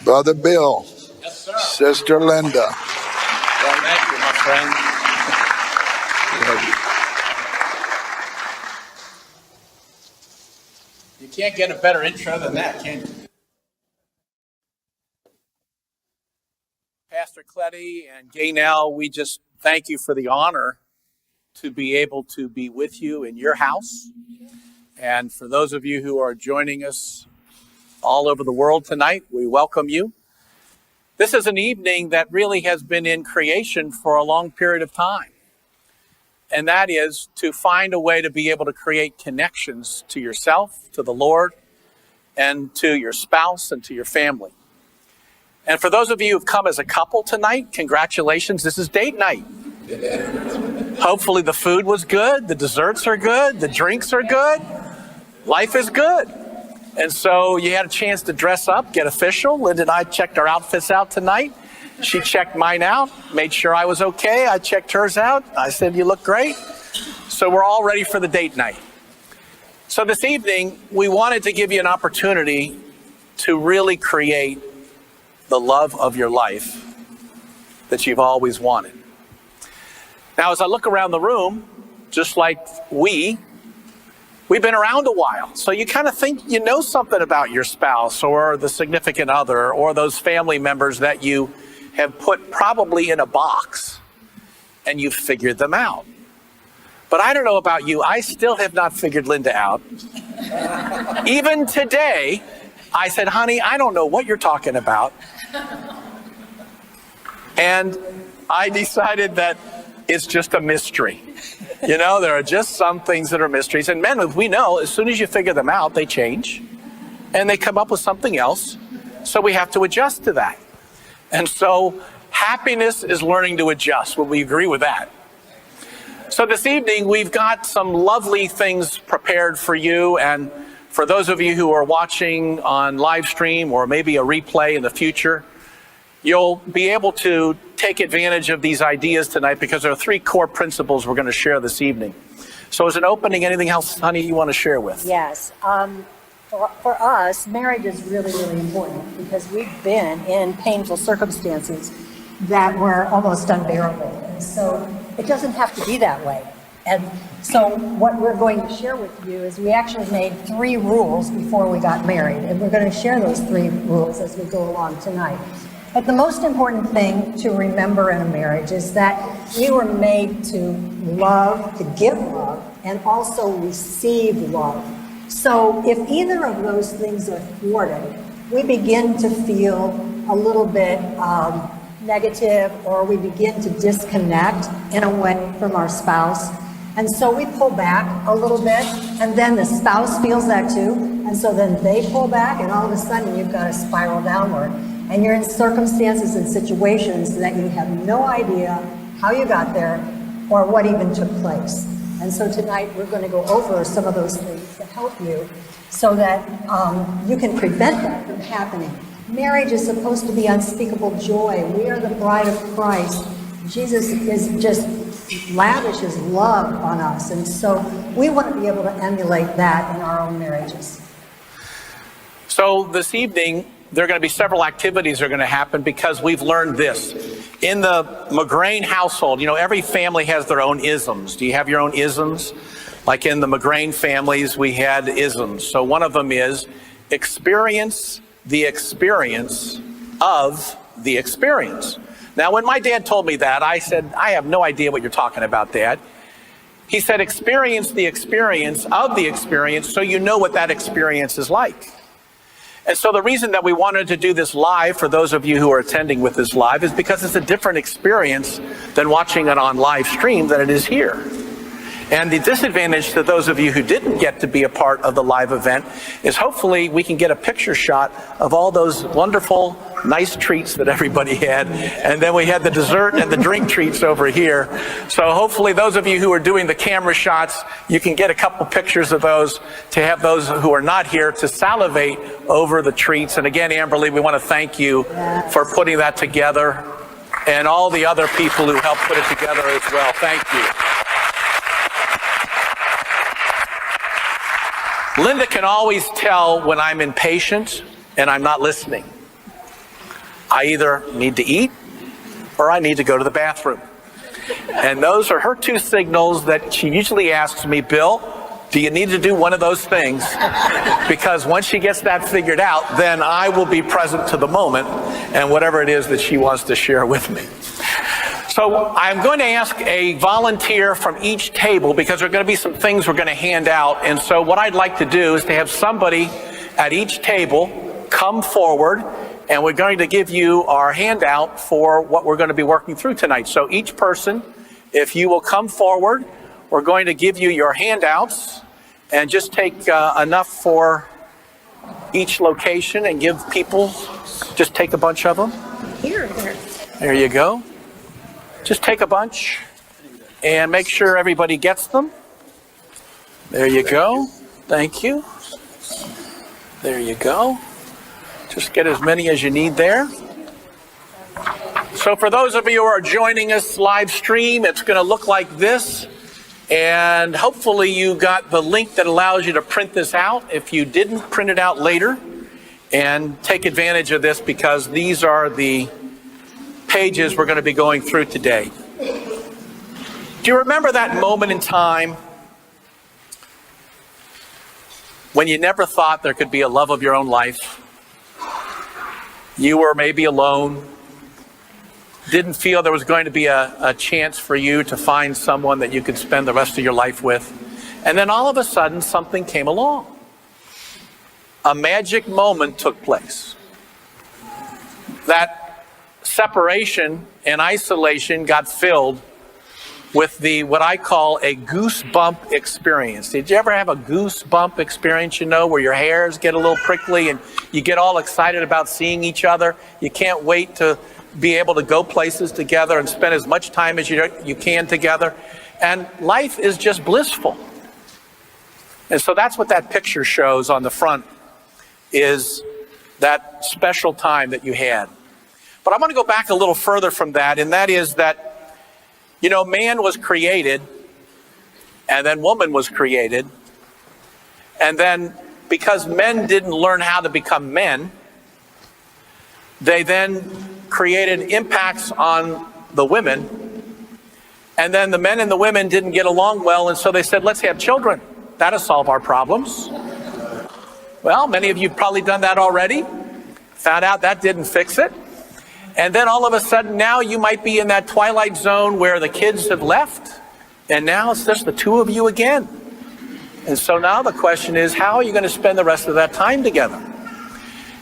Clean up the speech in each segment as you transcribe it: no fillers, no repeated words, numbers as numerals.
Brother Bill. Yes, sir. Sister Linda. Thank you, my friend. You can't get a better intro than that, can you? Pastor Cletty and Gaynell, we just thank you for the honor to be able to be with you in your house. And for those of you who are joining us all over the world tonight, we welcome you. This is an evening that really has been in creation for a long period of time. And that is to find a way to be able to create connections to yourself, to the Lord, and to your spouse and to your family. And for those of you who've come as a couple tonight, congratulations, this is date night. Hopefully the food was good, the desserts are good, the drinks are good, life is good. And so you had a chance to dress up, get official. Linda and I checked our outfits out tonight. She checked mine out, made sure I was okay. I checked hers out. I said, you look great. So we're all ready for the date night. So this evening, we wanted to give you an opportunity to really create the love of your life that you've always wanted. Now, as I look around the room, just like we've been around a while. So you kind of think you know something about your spouse or the significant other or those family members that you have put probably in a box and you've figured them out. But I don't know about you, I still have not figured Linda out. Even today, I said, honey, I don't know what you're talking about. And I decided that it's just a mystery. You know, there are just some things that are mysteries. And men, we know, as soon as you figure them out, they change. And they come up with something else. So we have to adjust to that. And so happiness is learning to adjust. Will we agree with that? So this evening, we've got some lovely things prepared for you. And for those of you who are watching on live stream or maybe a replay in the future, you'll be able to take advantage of these ideas tonight because there are three core principles we're going to share this evening. So as an opening, anything else, honey, you want to share with? Yes. For us, marriage is really, really important because we've been in painful circumstances that were almost unbearable. And so it doesn't have to be that way. And so what we're going to share with you is we actually made 3 rules before we got married. And we're going to share those 3 rules as we go along tonight. But the most important thing to remember in a marriage is that we were made to love, to give love, and also receive love. So if either of those things are thwarted, we begin to feel a little bit negative, or we begin to disconnect in a way from our spouse. And so we pull back a little bit, and then the spouse feels that too. And so then they pull back, and all of a sudden you've got a spiral downward. And you're in circumstances and situations that you have no idea how you got there or what even took place. And so tonight we're going to go over some of those things to help you so that you can prevent that from happening. Marriage is supposed to be unspeakable joy. We are the bride of Christ. Jesus is just lavishes love on us. And so we want to be able to emulate that in our own marriages. So this evening, there are going to be several activities that are going to happen because we've learned this. In the McGrane household, you know, every family has their own isms. Do you have your own isms? Like in the McGrane families, we had isms. So one of them is experience the experience of the experience. Now, when my dad told me that, I said, I have no idea what you're talking about, Dad. He said, experience the experience of the experience so you know what that experience is like. And so the reason that we wanted to do this live, for those of you who are attending with this live, is because it's a different experience than watching it on live stream than it is here. And the disadvantage to those of you who didn't get to be a part of the live event is hopefully we can get a picture shot of all those wonderful, nice treats that everybody had. And then we had the dessert and the drink treats over here. So hopefully those of you who are doing the camera shots, you can get a couple pictures of those to have those who are not here to salivate over the treats. And again, Amberly, we want to thank you for putting that together and all the other people who helped put it together as well. Thank you. Linda can always tell when I'm impatient and I'm not listening. I either need to eat or I need to go to the bathroom. And those are her two signals that she usually asks me, Bill, do you need to do one of those things? Because once she gets that figured out, then I will be present to the moment and whatever it is that she wants to share with me. So I'm going to ask a volunteer from each table because there are going to be some things we're going to hand out. And so what I'd like to do is to have somebody at each table come forward, and we're going to give you our handout for what we're going to be working through tonight. So each person, if you will come forward, we're going to give you your handouts and just take enough for each location and give people, just take a bunch of them. Here, there. There you go. Just take a bunch and make sure everybody gets them. There you go. Thank you. There you go. Just get as many as you need there. So for those of you who are joining us live stream, it's going to look like this. And hopefully you got the link that allows you to print this out. If you didn't, print it out later and take advantage of this because these are the pages we're going to be going through today. Do you remember that moment in time when you never thought there could be a love of your own life? You were maybe alone, didn't feel there was going to be a chance for you to find someone that you could spend the rest of your life with. And then all of a sudden, something came along. A magic moment took place. That separation and isolation got filled with what I call a goosebump experience. Did you ever have a goosebump experience, where your hairs get a little prickly and you get all excited about seeing each other? You can't wait to be able to go places together and spend as much time as you can together. And life is just blissful. And so that's what that picture shows on the front, is that special time that you had. But I want to go back a little further from that, and that is that, man was created, and then woman was created, and then because men didn't learn how to become men, they then created impacts on the women, and then the men and the women didn't get along well, and so they said, let's have children. That'll solve our problems. Well, many of you have probably done that already. Found out that didn't fix it. And then all of a sudden now you might be in that twilight zone where the kids have left, and now it's just the two of you again. And so now the question is, how are you going to spend the rest of that time together?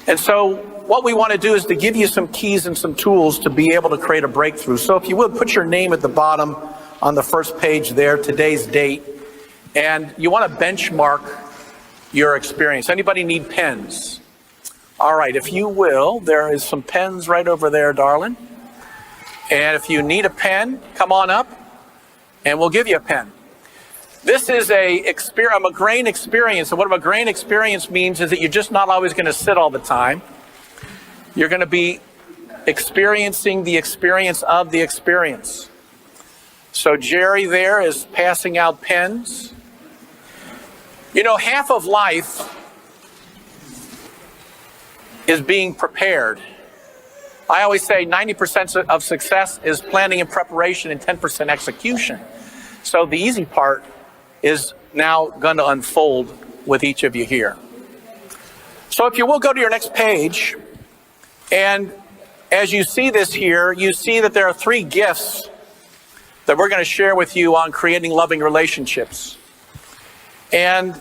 And so what we want to do is to give you some keys and some tools to be able to create a breakthrough. So if you would, put your name at the bottom on the first page there, today's date, and you want to benchmark your experience. Anybody need pens? All right, if you will, there is some pens right over there, darling. And if you need a pen, come on up and we'll give you a pen. This is a McGrane experience. And what a McGrane experience means is that you're just not always going to sit all the time. You're going to be experiencing the experience of the experience. So Jerry there is passing out pens. Half of life is being prepared. I always say 90% of success is planning and preparation and 10% execution. So the easy part is now going to unfold with each of you here. So if you will, go to your next page. And as you see this here, you see that there are 3 gifts that we're going to share with you on creating loving relationships. And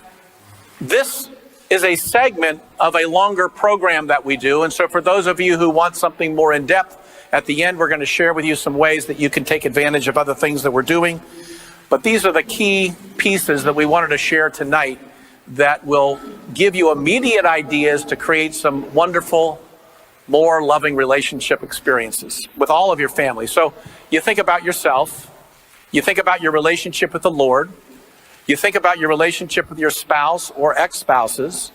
this is a segment of a longer program that we do. And so for those of you who want something more in depth, at the end we're going to share with you some ways that you can take advantage of other things that we're doing. But these are the key pieces that we wanted to share tonight that will give you immediate ideas to create some wonderful, more loving relationship experiences with all of your family. So you think about yourself, you think about your relationship with the Lord, you think about your relationship with your spouse or ex-spouses,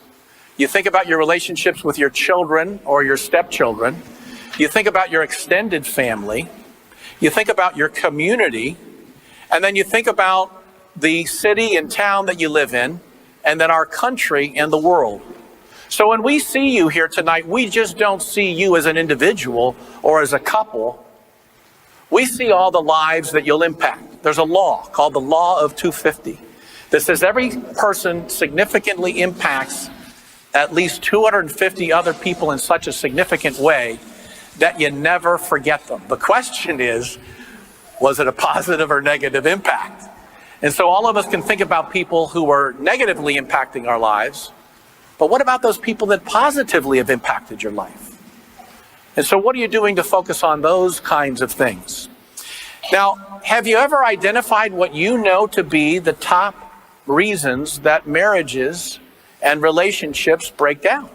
you think about your relationships with your children or your stepchildren, you think about your extended family, you think about your community, and then you think about the city and town that you live in, and then our country and the world. So when we see you here tonight, we just don't see you as an individual or as a couple. We see all the lives that you'll impact. There's a law called the Law of 250 that says every person significantly impacts at least 250 other people in such a significant way that you never forget them. The question is, was it a positive or negative impact? And so all of us can think about people who are negatively impacting our lives, but what about those people that positively have impacted your life? And so what are you doing to focus on those kinds of things? Now, have you ever identified what you know to be the top reasons that marriages and relationships break down?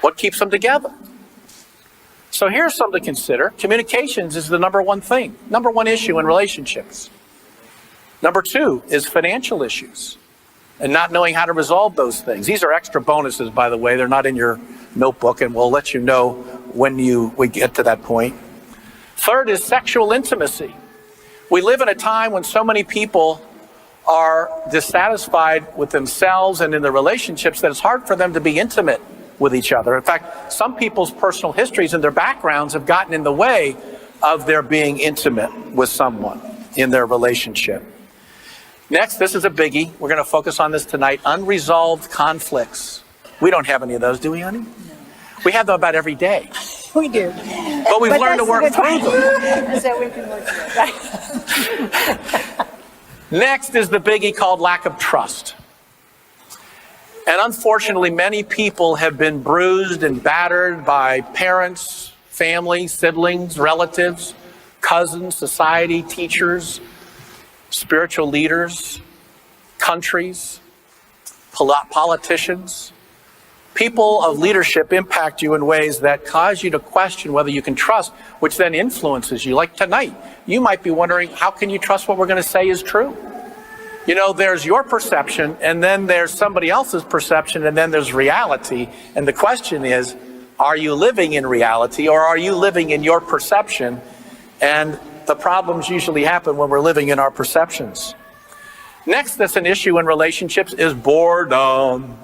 What keeps them together? So here's something to consider. Communications is the number one issue in relationships. Number two is financial issues and not knowing how to resolve those things. These are extra bonuses, by the way. They're not in your notebook, and we'll let you know when we get to that point. Third is sexual intimacy. We live in a time when so many people are dissatisfied with themselves and in their relationships that it's hard for them to be intimate with each other. In fact, some people's personal histories and their backgrounds have gotten in the way of their being intimate with someone in their relationship. Next, this is a biggie. We're going to focus on this tonight. Unresolved conflicts. We don't have any of those, do we, honey? No. We have them about every day. We do. But we've learned to work through them. So we can work through it. Next is the biggie called lack of trust. And unfortunately, many people have been bruised and battered by parents, family, siblings, relatives, cousins, society, teachers, spiritual leaders, countries, politicians. People of leadership impact you in ways that cause you to question whether you can trust, which then influences you. Like tonight, you might be wondering, how can you trust what we're going to say is true? You know, there's your perception, and then there's somebody else's perception, and then there's reality. And the question is, are you living in reality, or are you living in your perception? And the problems usually happen when we're living in our perceptions. Next, that's an issue in relationships is boredom.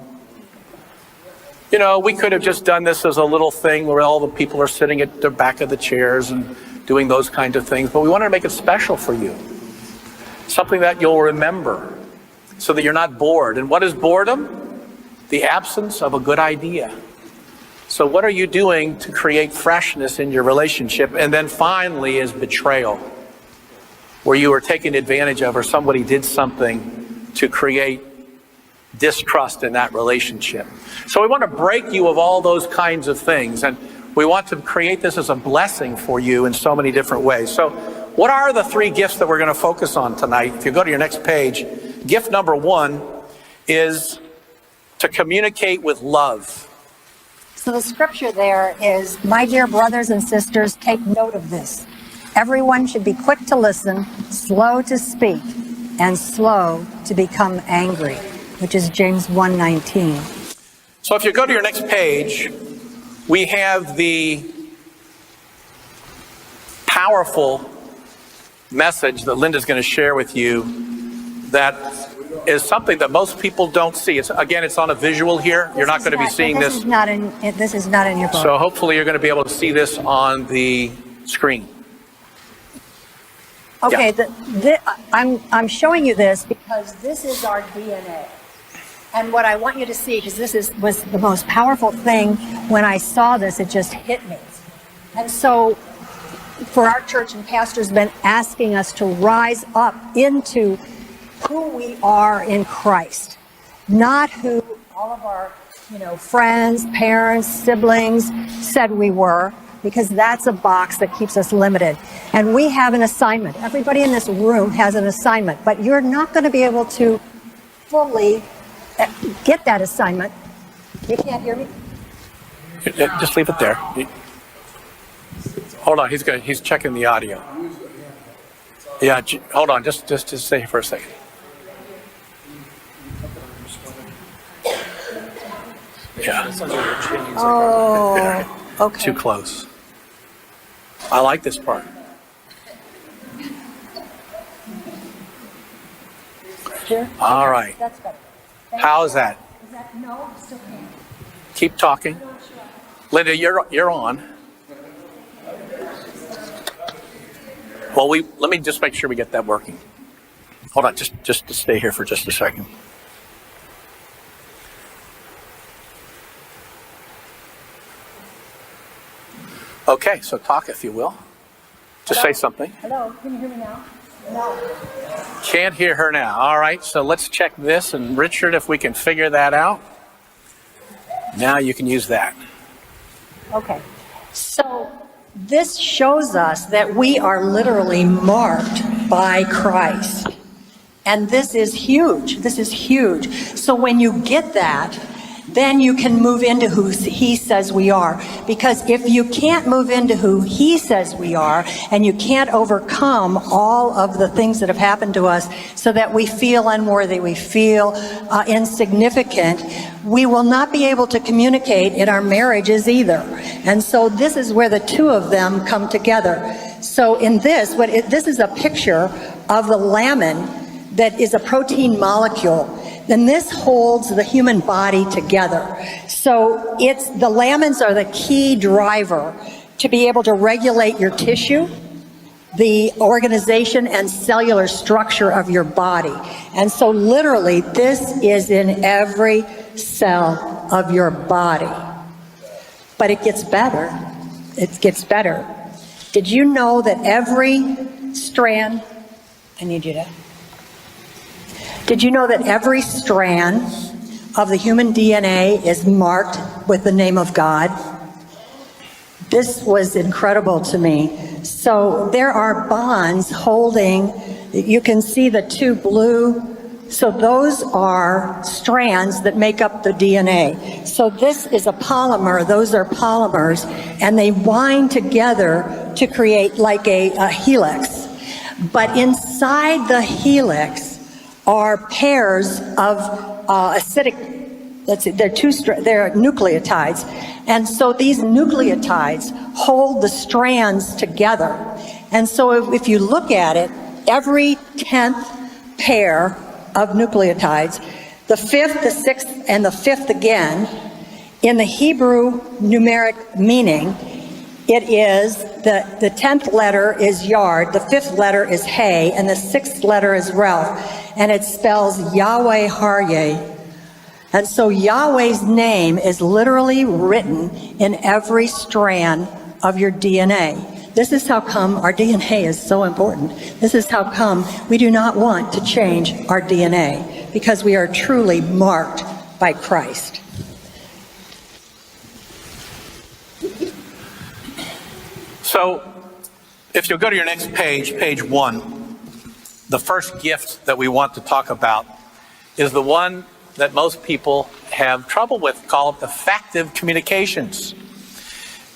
You know, we could have just done this as a little thing where all the people are sitting at the back of the chairs and doing those kinds of things, but we wanted to make it special for you. Something that you'll remember so that you're not bored. And what is boredom? The absence of a good idea. So what are you doing to create freshness in your relationship? And then finally is betrayal, where you were taken advantage of or somebody did something to create distrust in that relationship. So we want to break you of all those kinds of things, and we want to create this as a blessing for you in so many different ways. So what are the three gifts that we're going to focus on tonight? If you go to your next page, gift number one is to communicate with love. So the scripture there is, my dear brothers and sisters, take note of this. Everyone should be quick to listen, slow to speak, and slow to become angry, which is James 1:19. So if you go to your next page, we have the powerful message that Linda's going to share with you that is something that most people don't see. It's on a visual here. You're not going to be seeing this. This is not in your book. So hopefully you're going to be able to see this on the screen. Okay, yeah. I'm showing you this because this is our DNA. And what I want you to see, because was the most powerful thing, when I saw this, it just hit me. And so for our church, and pastors been asking us to rise up into who we are in Christ, not who all of our friends, parents, siblings said we were, because that's a box that keeps us limited. And we have an assignment. Everybody in this room has an assignment, but you're not going to be able to fully get that assignment. You can't hear me? Just leave it there. Hold on, he's checking the audio. Yeah, hold on, just stay for a second. Yeah. Oh, okay. Too close. I like this part. Here? All right. That's better. How's that? Is that, no, still can't. Keep talking. Linda, you're on. Well, let me just make sure we get that working. Hold on, just to stay here for just a second. Okay, so talk if you will. Just say something. Hello, can you hear me now? No. Can't hear her now. All right, so let's check this. And Richard, if we can figure that out. Now you can use that. Okay. So this shows us that we are literally marked by Christ. And this is huge. This is huge. So when you get that, then you can move into who he says we are. Because if you can't move into who he says we are, and you can't overcome all of the things that have happened to us so that we feel unworthy, we feel insignificant, we will not be able to communicate in our marriages either. And so this is where the two of them come together. So in this, this is a picture of the lamin that is a protein molecule. And this holds the human body together. So the lamins are the key driver to be able to regulate your tissue, the organization and cellular structure of your body. And so literally, this is in every cell of your body. But it gets better. It gets better. Did you know that every strand, did you know that every strand of the human DNA is marked with the name of God? This was incredible to me. So there are bonds holding, you can see the two blue, so those are strands that make up the DNA. So this is a polymer, those are polymers, and they wind together to create like a helix. But inside the helix are pairs of acidic, they're nucleotides. And so these nucleotides hold the strands together. And so if you look at it, every 10th pair of nucleotides, the 5th, the 6th, and the 5th again, in the Hebrew numeric meaning, it is the 10th letter is Yard, the 5th letter is Hey, and the 6th letter is Ralph. And it spells Yahweh Haryeh. And so Yahweh's name is literally written in every strand of your DNA. This is how come our DNA is so important. This is how come we do not want to change our DNA, because we are truly marked by Christ. So if you'll go to your next page, page 1, the first gift that we want to talk about is the one that most people have trouble with, called effective communications.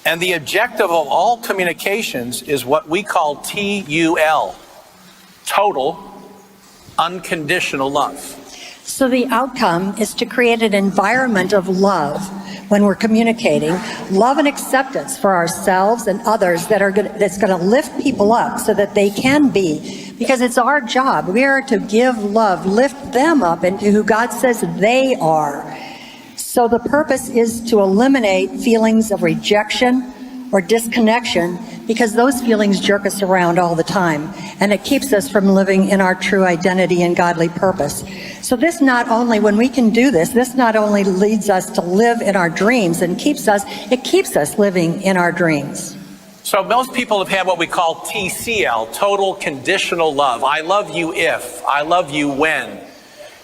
And the objective of all communications is what we call TUL, total unconditional love. So the outcome is to create an environment of love when we're communicating, love and acceptance for ourselves and others that's going to lift people up so that they can be, because it's our job. We are to give love, lift them up into who God says they are. So the purpose is to eliminate feelings of rejection or disconnection, because those feelings jerk us around all the time, and it keeps us from living in our true identity and godly purpose. So this not only, when we can do this, this not only leads us to live in our dreams and it keeps us living in our dreams. So most people have had what we call TCL, total conditional love. I love you if, I love you when,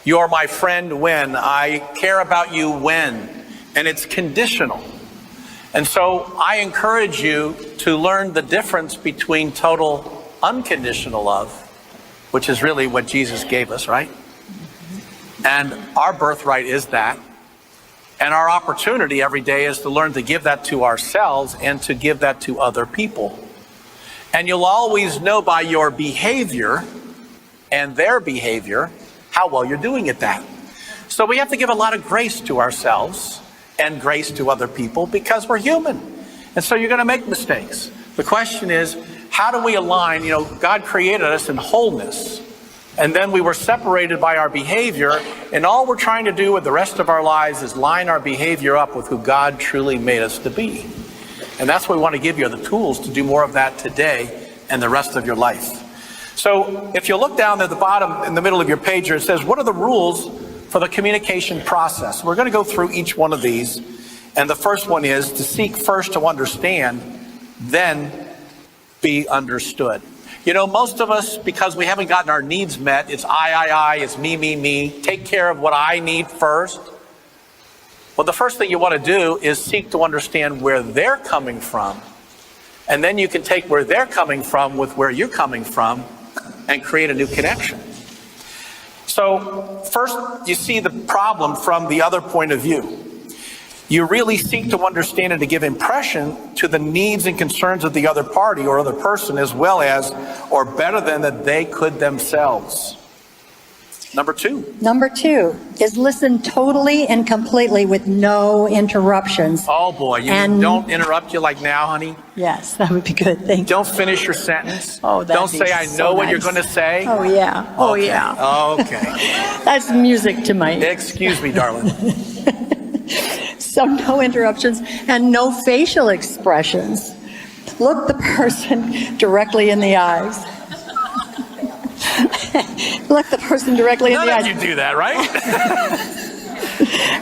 you're my friend when, I care about you when, and it's conditional. And so I encourage you to learn the difference between total unconditional love, which is really what Jesus gave us, right? And our birthright is that. And our opportunity every day is to learn to give that to ourselves and to give that to other people. And you'll always know by your behavior and their behavior how well you're doing at that. So we have to give a lot of grace to ourselves and grace to other people, because we're human. And so you're going to make mistakes. The question is, how do we align? God created us in wholeness. And then we were separated by our behavior, and all we're trying to do with the rest of our lives is line our behavior up with who God truly made us to be. And that's what we want to give you, the tools to do more of that today and the rest of your life. So if you look down at the bottom in the middle of your page here, it says, what are the rules for the communication process? We're going to go through each one of these. And the first one is to seek first to understand, then be understood. You know, most of us, because we haven't gotten our needs met, it's I, it's me, take care of what I need first. Well, the first thing you want to do is seek to understand where they're coming from. And then you can take where they're coming from with where you're coming from and create a new connection. So first, you see the problem from the other point of view. You really seek to understand and to give impression to the needs and concerns of the other party or other person, as well as, or better than, that they could themselves. Number two. Number 2 is listen totally and completely with no interruptions. Oh boy, you mean don't interrupt you like now, honey? Yes, that would be good. Thank you. Don't finish your sentence. Oh, that'd don't be say, I so know what nice. you're going to say. Oh, yeah. Oh, Okay. yeah. Okay. That's music to my ears. Excuse me, darling. So no interruptions and no facial expressions. Look the person directly in the eyes. Look the person directly in the eyes. None of you do that, right?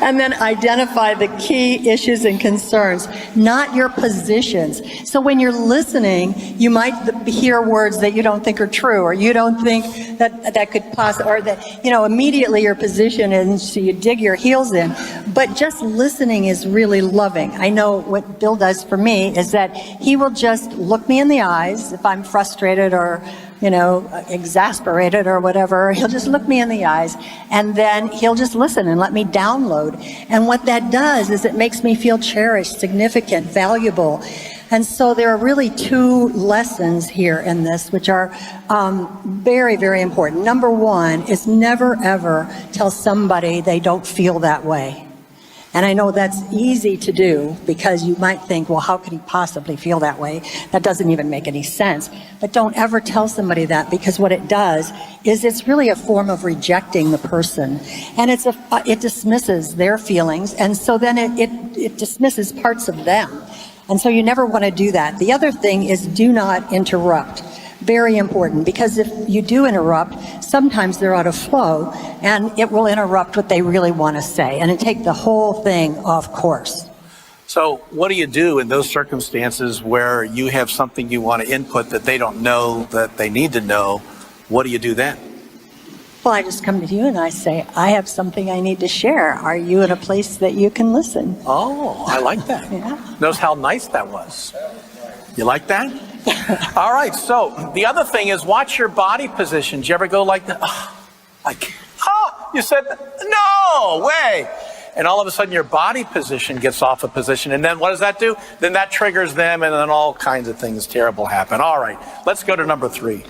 And then identify the key issues and concerns, not your positions. So when you're listening, you might hear words that you don't think are true, or you don't think that could possibly, or that, immediately your position, and so you dig your heels in. But just listening is really loving. I know what Bill does for me is that he will just look me in the eyes if I'm frustrated or exasperated or whatever. He'll just look me in the eyes, and then he'll just listen and let me download. And what that does is it makes me feel cherished, significant, valuable. And so there are really 2 lessons here in this, which are very, very important. Number 1 is never, ever tell somebody they don't feel that way. And I know that's easy to do because you might think, well, how could he possibly feel that way? That doesn't even make any sense. But don't ever tell somebody that, because what it does is it's really a form of rejecting the person. And it dismisses their feelings, and so then it dismisses parts of them. And so you never want to do that. The other thing is do not interrupt. Very important, because if you do interrupt, sometimes they're out of flow, and it will interrupt what they really want to say, and it take the whole thing off course. So what do you do in those circumstances where you have something you want to input that they don't know that they need to know? What do you do then? Well, I just come to you and I say, I have something I need to share. Are you in a place that you can listen? Oh, I like that. Yeah. Notice how nice that was. You like that? All right, so the other thing is watch your body position. Do you ever go like that? You said, no way. And all of a sudden your body position gets off a position. And then what does that do? Then that triggers them, and then all kinds of things terrible happen. All right, let's go to number 3.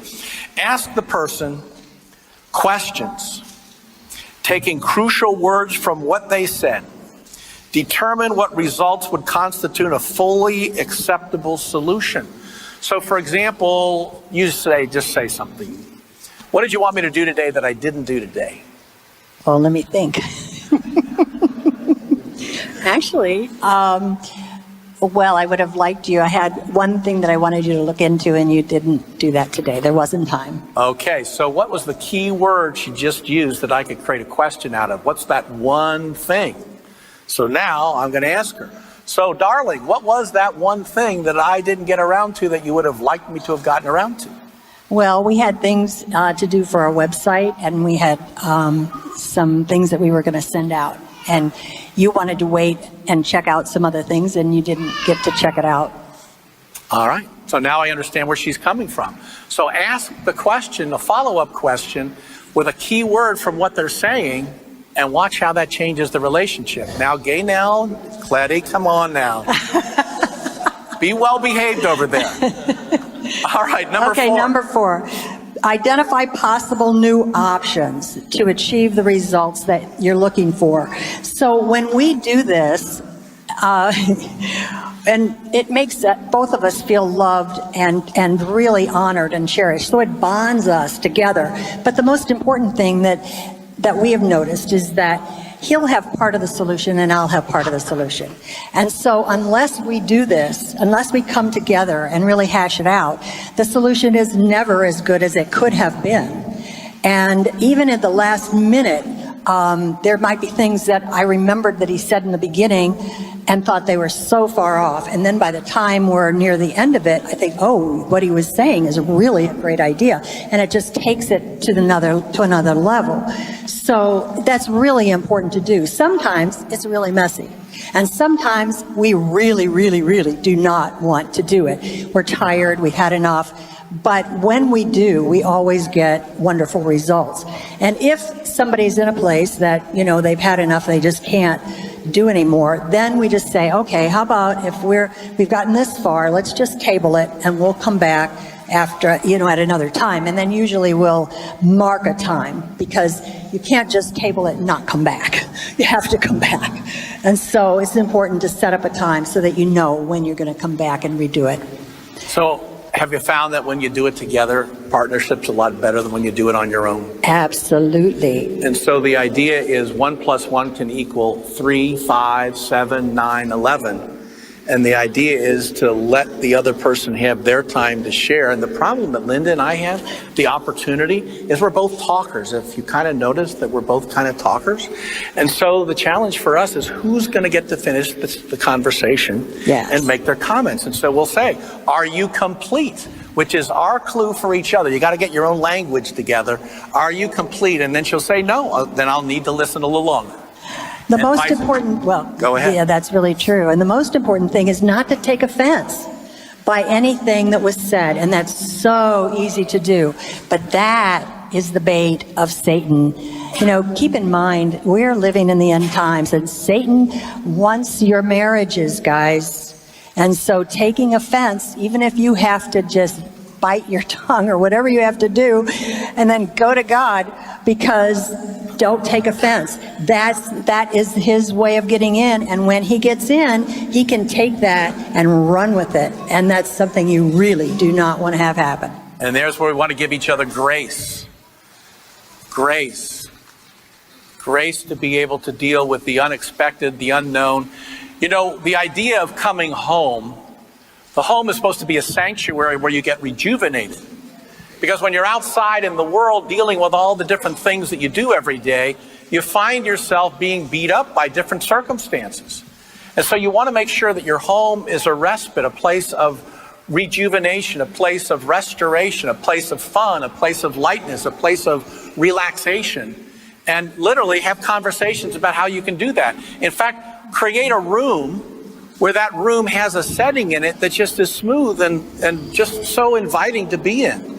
Ask the person questions, taking crucial words from what they said. Determine what results would constitute a fully acceptable solution. So, for example, just say something. What did you want me to do today that I didn't do today? Well, let me think. Actually, I would have liked you. I had one thing that I wanted you to look into, and you didn't do that today. There wasn't time. Okay, so what was the key word she just used that I could create a question out of? What's that one thing? So now I'm going to ask her. So, darling, what was that one thing that I didn't get around to that you would have liked me to have gotten around to? Well, we had things to do for our website, and we had some things that we were going to send out. And you wanted to wait and check out some other things, and you didn't get to check it out. All right. So now I understand where she's coming from. So ask the question, a follow-up question, with a key word from what they're saying, and watch how that changes the relationship. Now, Gaynell, Cleddy, come on now. Be well behaved over there. All right, number 4. Okay, number 4. Identify possible new options to achieve the results that you're looking for. So when we do this, and it makes both of us feel loved and really honored and cherished. So it bonds us together. But the most important thing that we have noticed is that he'll have part of the solution and I'll have part of the solution. And so unless we do this, unless we come together and really hash it out, the solution is never as good as it could have been. And even at the last minute, there might be things that I remembered that he said in the beginning and thought they were so far off. And then by the time we're near the end of it, I think, oh, what he was saying is really a great idea. And it just takes it to another level. So that's really important to do. Sometimes it's really messy. And sometimes we really, really, really do not want to do it. We're tired, we've had enough. But when we do, we always get wonderful results. And if somebody's in a place that, they've had enough, they just can't do anymore, then we just say, okay, how about if we've gotten this far, let's just table it and we'll come back after, at another time. And then usually we'll mark a time, because you can't just table it and not come back. You have to come back. And so it's important to set up a time so that you know when you're going to come back and redo it. So have you found that when you do it together, partnership's a lot better than when you do it on your own? Absolutely. And so the idea is 1 + 1 can equal 3, 5, 7, 9, 11. And the idea is to let the other person have their time to share. And the problem that Linda and I have, the opportunity, is we're both talkers. If you kind of notice that we're both kind of talkers. And so the challenge for us is who's going to get to finish the conversation and make their comments. And so we'll say, are you complete? Which is our clue for each other. You got to get your own language together. Are you complete? And then she'll say, no, then I'll need to listen a little longer. The most important, go ahead. Yeah, that's really true. And the most important thing is not to take offense by anything that was said. And that's so easy to do. But that is the bait of Satan. Keep in mind, we're living in the end times, and Satan wants your marriages, guys. And so taking offense, even if you have to just bite your tongue or whatever you have to do, and then go to God, because don't take offense. That is his way of getting in. And when he gets in, he can take that and run with it. And that's something you really do not want to have happen. And there's where we want to give each other grace. Grace. Grace to be able to deal with the unexpected, the unknown. The idea of coming home, the home is supposed to be a sanctuary where you get rejuvenated. Because when you're outside in the world dealing with all the different things that you do every day, you find yourself being beat up by different circumstances. And so you want to make sure that your home is a respite, a place of rejuvenation, a place of restoration, a place of fun, a place of lightness, a place of relaxation. And literally have conversations about how you can do that. In fact, create a room where that room has a setting in it that just is smooth and just so inviting to be in.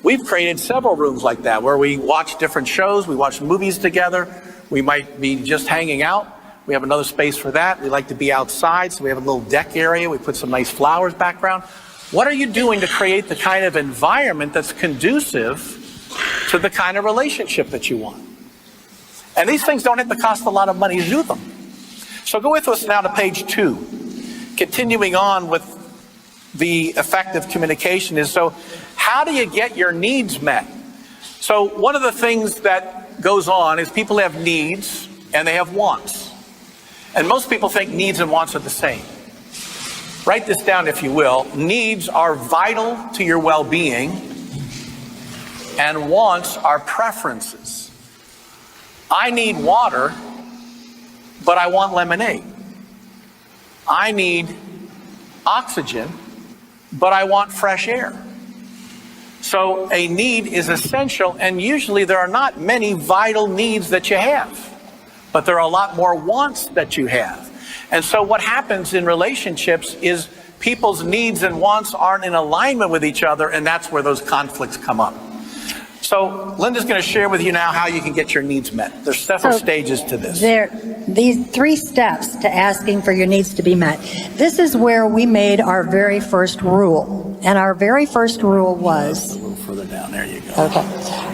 We've created several rooms like that where we watch different shows, we watch movies together, we might be just hanging out. We have another space for that. We like to be outside, so we have a little deck area. We put some nice flowers background. What are you doing to create the kind of environment that's conducive to the kind of relationship that you want? And these things don't have to cost a lot of money to do them. So go with us now to page 2. Continuing on with the effective communication is, so how do you get your needs met? So one of the things that goes on is people have needs and they have wants. And most people think needs and wants are the same. Write this down if you will. Needs are vital to your well-being, and wants are preferences. I need water, but I want lemonade. I need oxygen, but I want fresh air. So a need is essential, and usually there are not many vital needs that you have, but there are a lot more wants that you have. And so what happens in relationships is people's needs and wants aren't in alignment with each other, and that's where those conflicts come up. So Linda's going to share with you now how you can get your needs met. There's several stages to this. These 3 steps to asking for your needs to be met. This is where we made our very first rule. And our very first rule was... A little further down. There you go. Okay.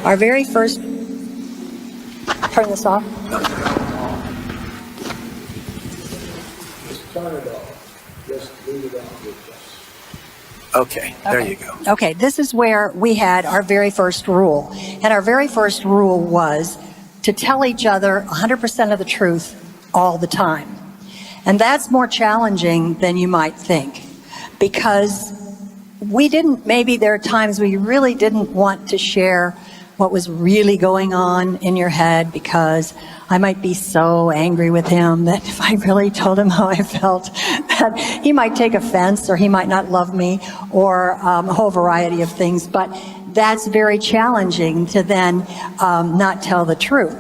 Our very first... Turn this off. Just turn it off. just leave it out with us. Okay, there you go. Okay, this is where we had our very first rule. And our very first rule was to tell each other 100% of the truth all the time. And that's more challenging than you might think, because maybe there are times where you really didn't want to share what was really going on in your head, because I might be so angry with him that if I really told him how I felt, that he might take offense, or he might not love me, or a whole variety of things. But that's very challenging to then not tell the truth.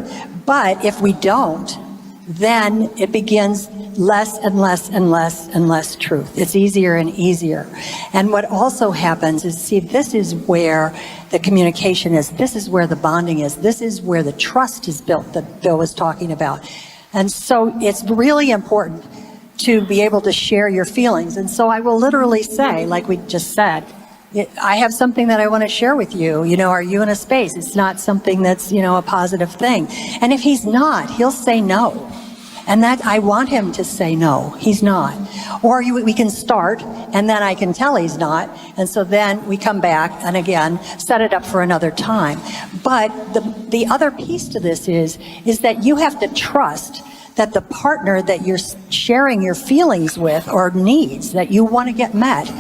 But if we don't, then it begins less and less and less and less truth. It's easier and easier. And what also happens is, see, this is where the communication is. This is where the bonding is. This is where the trust is built that Bill was talking about. And so it's really important to be able to share your feelings. And so I will literally say, like we just said, I have something that I want to share with you. Are you in a space? It's not something that's, a positive thing. And if he's not, he'll say no. And that I want him to say no, he's not. Or we can start, and then I can tell he's not. And so then we come back and again, set it up for another time. But the other piece to this is that you have to trust that the partner that you're sharing your feelings with or needs that you want to get met,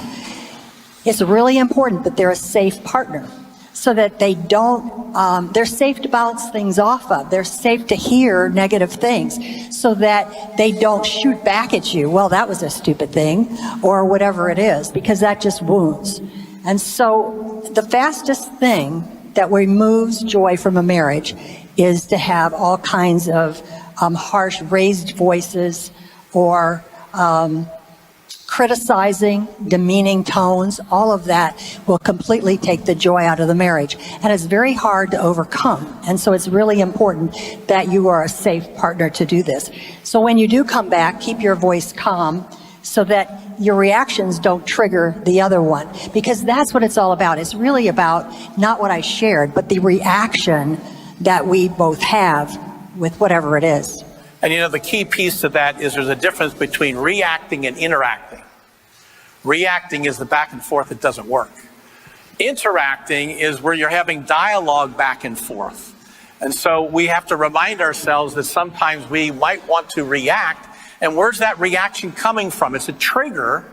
it's really important that they're a safe partner, so that they don't, they're safe to bounce things off of. They're safe to hear negative things, so that they don't shoot back at you. Well, that was a stupid thing, or whatever it is, because that just wounds. And so the fastest thing that removes joy from a marriage is to have all kinds of harsh, raised voices, or criticizing, demeaning tones. All of that will completely take the joy out of the marriage. And it's very hard to overcome. And so it's really important that you are a safe partner to do this. So when you do come back, keep your voice calm, so that your reactions don't trigger the other one. Because that's what it's all about. It's really about not what I shared, but the reaction that we both have with whatever it is. And the key piece to that is there's a difference between reacting and interacting. Reacting is the back and forth that doesn't work. Interacting is where you're having dialogue back and forth. And so we have to remind ourselves that sometimes we might want to react. And where's that reaction coming from? It's a trigger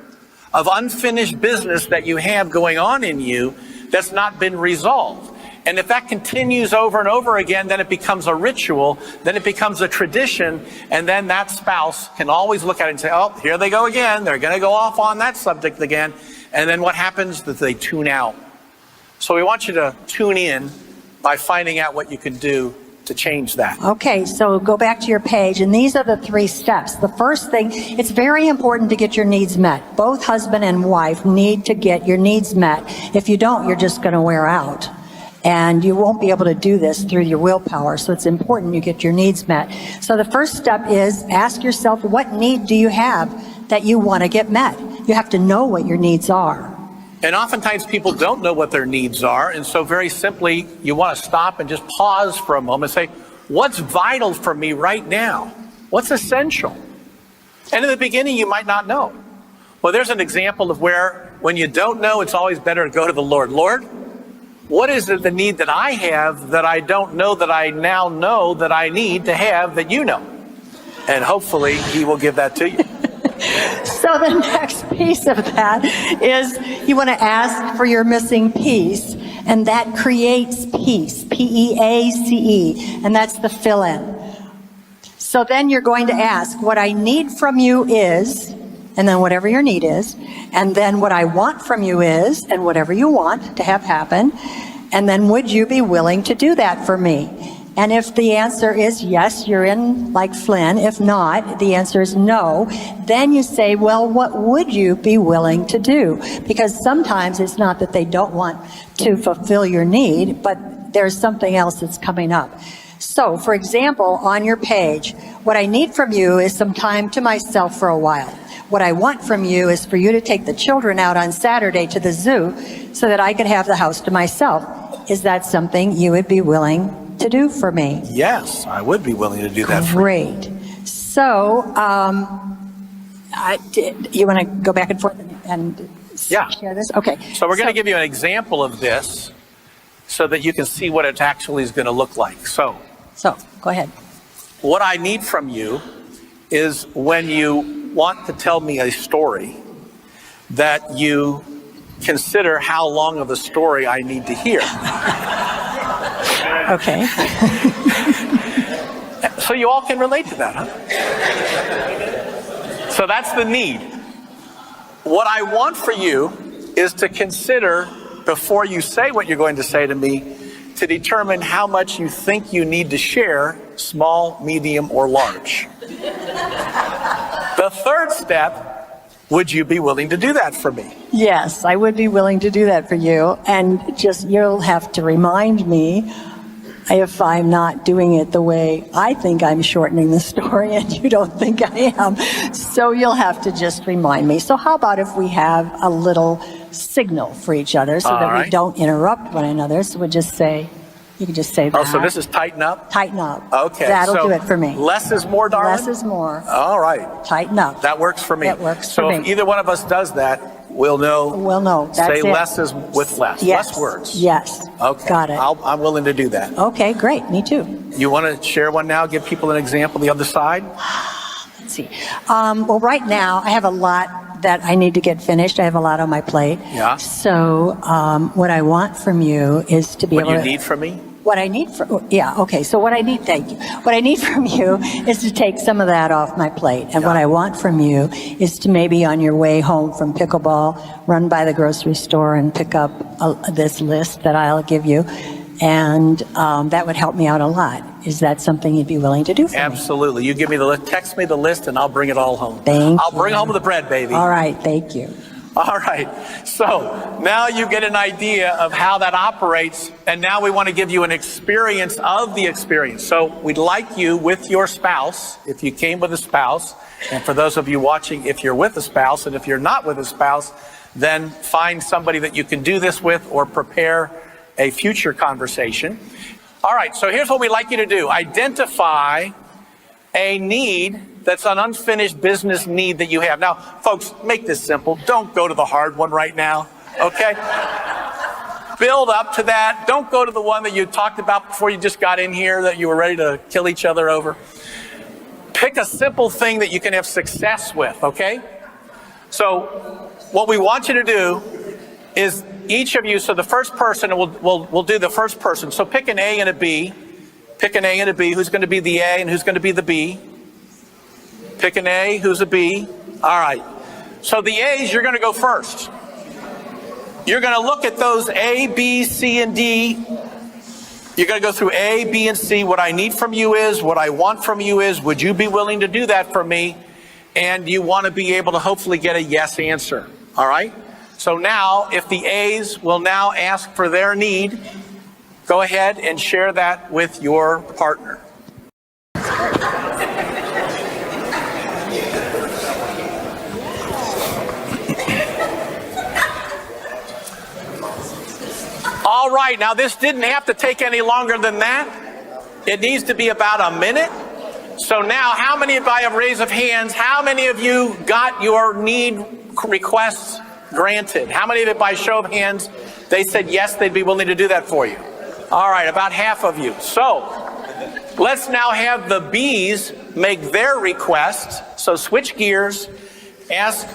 of unfinished business that you have going on in you that's not been resolved. And if that continues over and over again, then it becomes a ritual, then it becomes a tradition, and then that spouse can always look at it and say, oh, here they go again, they're going to go off on that subject again. And then what happens is they tune out. So we want you to tune in by finding out what you can do to change that. Okay, so go back to your page, and these are the 3 steps. The first thing, it's very important to get your needs met. Both husband and wife need to get your needs met. If you don't, you're just going to wear out. And you won't be able to do this through your willpower. So it's important you get your needs met. So the first step is ask yourself, what need do you have that you want to get met? You have to know what your needs are. And oftentimes people don't know what their needs are. And so very simply, you want to stop and just pause for a moment and say, what's vital for me right now? What's essential? And in the beginning, you might not know. Well, there's an example of where when you don't know, it's always better to go to the Lord. Lord, what is it, the need that I have that I don't know that I now know that I need to have that you know? And hopefully he will give that to you. So the next piece of that is you want to ask for your missing piece, and that creates peace, P-E-A-C-E, and that's the fill-in. So then you're going to ask, what I need from you is, and then whatever your need is, and then what I want from you is, and whatever you want to have happen, and then would you be willing to do that for me? And if the answer is yes, you're in like Flynn. If not, the answer is no. Then you say, well, what would you be willing to do? Because sometimes it's not that they don't want to fulfill your need, but there's something else that's coming up. So, for example, on your page, what I need from you is some time to myself for a while. What I want from you is for you to take the children out on Saturday to the zoo so that I could have the house to myself. Is that something you would be willing to do for me? Yes, I would be willing to do that for you. Great. So, You want to go back and forth and Yeah. share this? Okay. So we're going to give you an example of this so that you can see what it actually is going to look like. So go ahead. what I need from you is when you want to tell me a story, that you consider how long of a story I need to hear. Okay. So you all can relate to that, huh? So that's the need. What I want for you is to consider, before you say what you're going to say to me, to determine how much you think you need to share, small, medium, or large. The third step, would you be willing to do that for me? Yes, I would be willing to do that for you. And just, you'll have to remind me if I'm not doing it the way I think I'm shortening the story and you don't think I am. So you'll have to just remind me. So how about if we have a little signal for each other so that we don't interrupt one another? So we'll just say, you can just say that. Oh, so this is tighten up? Tighten up. Okay. That'll so do it for me. Less is more, darling? Less is more. All right. Tighten up. That works for me. That works so for if me. either one of us does that, we'll know. We'll know. That's say it. less is with less. Yes. Less words. Yes. Okay. Got it. I'm willing to do that. Okay, great. Me too. You want to share one now? Give people an example the other side? Let's see. Well, right now, I have a lot that I need to get finished. I have a lot on my plate. Yeah. So what I want from you is to be What able to... you need from me? What I need from... Yeah, okay. So what I need... Thank you. What I need from you is to take some of that off my plate. And what I want from you is to maybe on your way home from pickleball, run by the grocery store and pick up this list that I'll give you. And that would help me out a lot. Is that something you'd be willing to do for me? Absolutely. You give me the list, text me the list, and I'll bring it all home. I'll bring home the bread, baby. All right, thank you. All right. So now you get an idea of how that operates, and now we want to give you an experience of the experience. So we'd like you with your spouse, if you came with a spouse, and for those of you watching, if you're with a spouse, and if you're not with a spouse, then find somebody that you can do this with or prepare a future conversation. All right, so here's what we'd like you to do. Identify a need that's an unfinished business need that you have. Now, folks, make this simple. Don't go to the hard one right now, okay? Build up to that. Don't go to the one that you talked about before you just got in here that you were ready to kill each other over. Pick a simple thing that you can have success with, okay? So what we want you to do is each of you, so the first person, we'll do the first person. So pick an A and a B. Pick an A and a B. Who's going to be the A and who's going to be the B? Pick an A, who's a B. All right. So the A's, you're going to go first. You're going to look at those A, B, C, and D. You're going to go through A, B, and C. What I need from you is, what I want from you is, would you be willing to do that for me? And you want to be able to hopefully get a yes answer. All right? So now, if the A's will now ask for their need, go ahead and share that with your partner. All right, now this didn't have to take any longer than that. It needs to be about a minute. So now, how many, by a raise of hands, how many of you got your need requests granted? How many of it, by show of hands, they said yes, they'd be willing to do that for you? All right, about half of you. So let's now have the B's make their requests. So switch gears, ask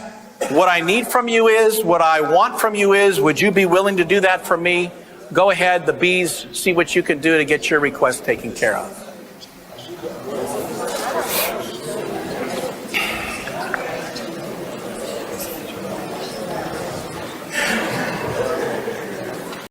what I need from you is, what I want from you is, would you be willing to do that for me? Go ahead, the B's, see what you can do to get your request taken care of.